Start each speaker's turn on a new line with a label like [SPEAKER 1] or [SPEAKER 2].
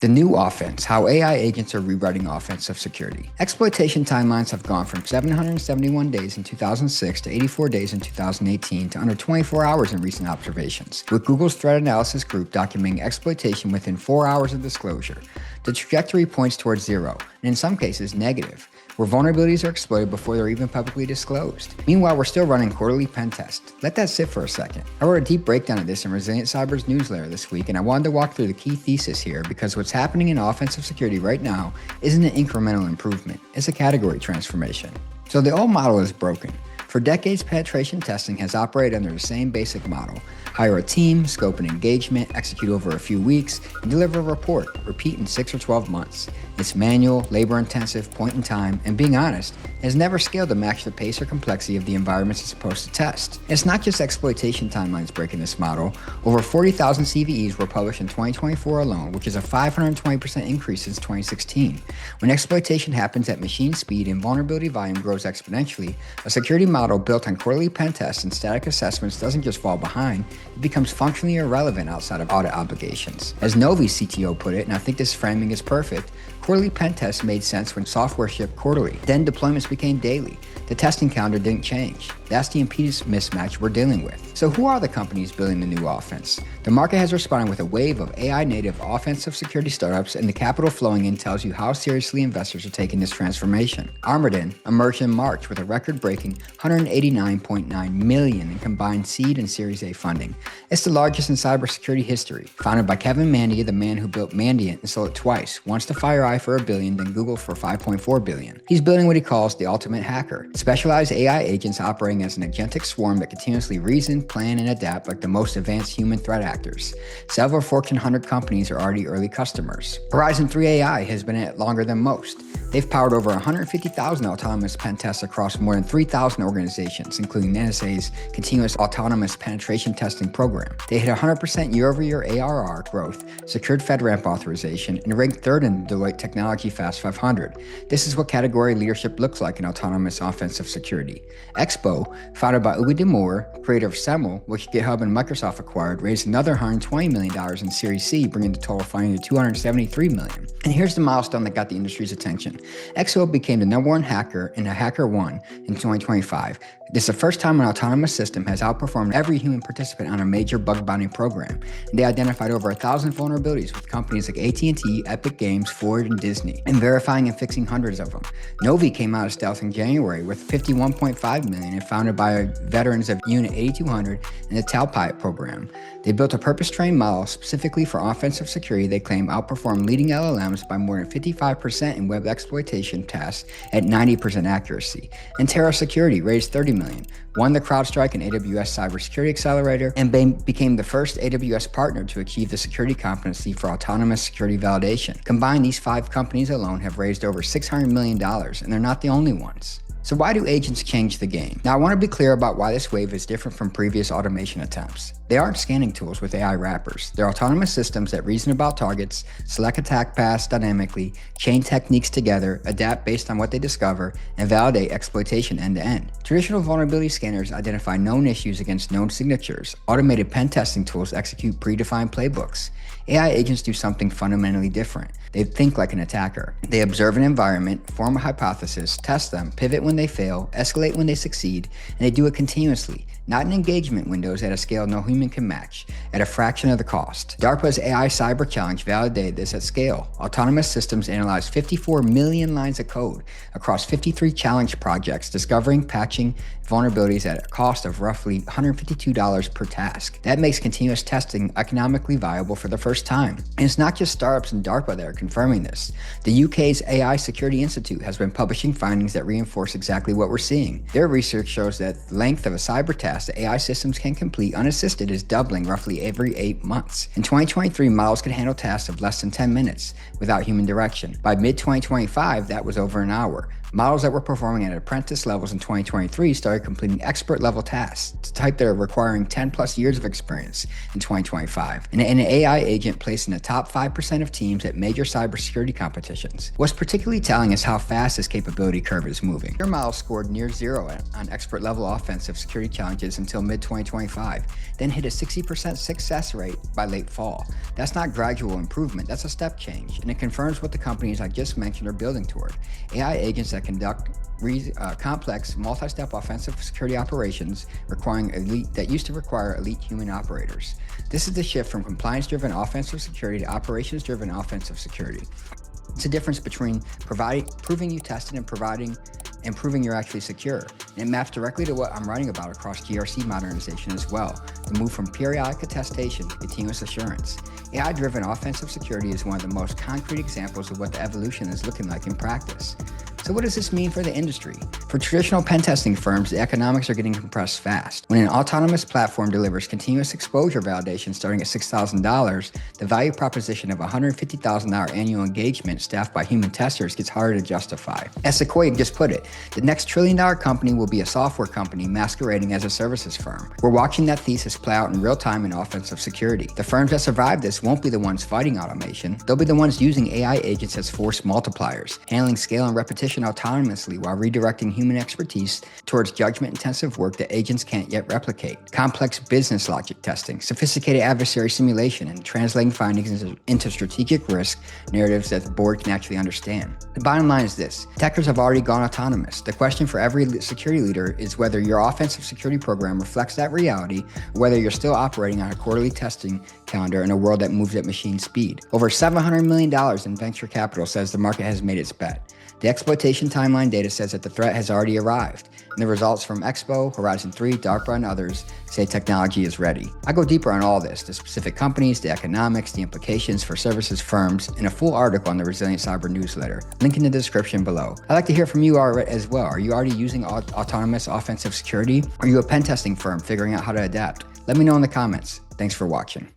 [SPEAKER 1] The new offense, how AI agents are rewriting offensive security. Exploitation timelines have gone from 771 days in 2006 to 84 days in 2018 to under 24 hours in recent observations, with Google's threat analysis group documenting exploitation within 4 hours of disclosure. The trajectory points towards zero, and in some cases negative, where vulnerabilities are exploited before they're even publicly disclosed. Meanwhile, we're still running quarterly pen tests. Let that sit for a second. I wrote a deep breakdown of this in Resilient Cyber's newsletter this week, and I wanted to walk through the key thesis here because what's happening in offensive security right now isn't an incremental improvement, it's a category transformation. So the old model is broken. For decades, penetration testing has operated under the same basic model. Hire a team, scope an engagement, execute over a few weeks, and deliver a report, repeat in 6 or 12 months. It's manual, labor-intensive, point in time, and being honest, has never scaled to match the pace or complexity of the environments it's supposed to test. And it's not just exploitation timelines breaking this model. Over 40,000 CVEs were published in 2024 alone, which is a 520% increase since 2016. When exploitation happens at machine speed and vulnerability volume grows exponentially, a security model built on quarterly pen tests and static assessments doesn't just fall behind, it becomes functionally irrelevant outside of audit obligations. As Novee CTO put it, and I think this framing is perfect, quarterly pen tests made sense when software shipped quarterly. Then deployments became daily. The testing calendar didn't change. That's the impedance mismatch we're dealing with. So who are the companies building the new offense? The market has responded with a wave of AI-native offensive security startups, and the capital flowing in tells you how seriously investors are taking this transformation. Armadin emerged in March with a record-breaking $189.9 million in combined seed and Series A funding. It's the largest in cybersecurity history. Founded by Kevin Mandia, the man who built Mandiant and sold it twice, once to FireEye for $1 billion, then Google for $5.4 billion. He's building what he calls the ultimate hacker. Specialized AI agents operating as an agentic swarm that continuously reason, plan, and adapt like the most advanced human threat actors. Several Fortune 100 companies are already early customers. Horizon 3 AI has been at it longer than most. They've powered over 150,000 autonomous pen tests across more than 3,000 organizations, including the NSA's Continuous Autonomous Penetration Testing Program. They hit 100% year-over-year ARR growth, secured FedRAMP authorization, and ranked third in the Deloitte Technology Fast 500. This is what category leadership looks like in autonomous offensive security. XBOW, founded by Uwe Demore, creator of SEML, which GitHub and Microsoft acquired, raised another $120 million in Series C, bringing the total funding to $273 million. And here's the milestone that got the industry's attention. XBOW became the #1 hacker in a HackerOne in 2025. This is the first time an autonomous system has outperformed every human participant on a major bug bounty program. And they identified over 1,000 vulnerabilities with companies like AT&T, Epic Games, Ford, and Disney, and verifying and fixing hundreds of them. Novee came out of stealth in January with $51.5 million and founded by veterans of Unit 8200 and the Talpiot program. They built a purpose-trained model specifically for offensive security they claim outperformed leading LLMs by more than 55% in web exploitation tests at 90% accuracy. And Terra Security raised $30 million, won the CrowdStrike and AWS Cybersecurity Accelerator, and became the first AWS partner to achieve the security competency for autonomous security validation. Combined, these 5 companies alone have raised over $600 million, and they're not the only ones. So why do agents change the game? Now, I want to be clear about why this wave is different from previous automation attempts. They aren't scanning tools with AI wrappers. They're autonomous systems that reason about targets, select attack paths dynamically, chain techniques together, adapt based on what they discover, and validate exploitation end-to-end. Traditional vulnerability scanners identify known issues against known signatures. Automated pen testing tools execute predefined playbooks. AI agents do something fundamentally different. They think like an attacker. They observe an environment, form a hypothesis, test them, pivot when they fail, escalate when they succeed, and they do it continuously, not in engagement windows at a scale no human can match, at a fraction of the cost. DARPA's AI Cyber Challenge validated this at scale. Autonomous systems analyzed 54 million lines of code across 53 challenge projects, discovering, patching vulnerabilities at a cost of roughly $152 per task. That makes continuous testing economically viable for the first time. And it's not just startups and DARPA that are confirming this. The UK's AI Security Institute has been publishing findings that reinforce exactly what we're seeing. Their research shows that the length of a cyber task that AI systems can complete unassisted is doubling roughly every 8 months. In 2023, models could handle tasks of less than 10 minutes without human direction. By mid-2025, that was over an hour. Models that were performing at apprentice levels in 2023 started completing expert level tasks, to type that are requiring 10 plus years of experience in 2025. And an AI agent placed in the top 5% of teams at major cybersecurity competitions. What's particularly telling is how fast this capability curve is moving. Your model scored near zero on expert level offensive security challenges until mid-2025, then hit a 60% success rate by late fall. That's not gradual improvement, that's a step change, and it confirms what the companies I just mentioned are building toward. AI agents that conduct complex, multi-step offensive security operations that used to require elite human operators. This is the shift from compliance-driven offensive security to operations-driven offensive security. It's a difference between proving you tested and proving you're actually secure. And it maps directly to what I'm writing about across GRC modernization as well, the move from periodic attestation to continuous assurance. AI-driven offensive security is one of the most concrete examples of what the evolution is looking like in practice. So what does this mean for the industry? For traditional pen testing firms, the economics are getting compressed fast. When an autonomous platform delivers continuous exposure validation starting at $6,000, the value proposition of $150,000 annual engagement staffed by human testers gets harder to justify. As Sequoia just put it, the next trillion-dollar company will be a software company masquerading as a services firm. We're watching that thesis play out in real time in offensive security. The firms that survive this won't be the ones fighting automation. They'll be the ones using AI agents as force multipliers, handling scale and repetition autonomously while redirecting human expertise towards judgment-intensive work that agents can't yet replicate. Complex business logic testing, sophisticated adversary simulation, and translating findings into strategic risk narratives that the board can actually understand. The bottom line is this: attackers have already gone autonomous. The question for every security leader is whether your offensive security program reflects that reality, or whether you're still operating on a quarterly testing calendar in a world that moves at machine speed. Over $700 million in venture capital says the market has made its bet. The exploitation timeline data says that the threat has already arrived, and the results from XBOW, Horizon 3, DARPA, and others say technology is ready. I go deeper on all this, the specific companies, the economics, the implications for services firms, in a full article on the Resilient Cyber newsletter, link in the description below. I'd like to hear from you as well. Are you already using autonomous offensive security? Are you a pen testing firm figuring out how to adapt? Let me know in the comments. Thanks for watching.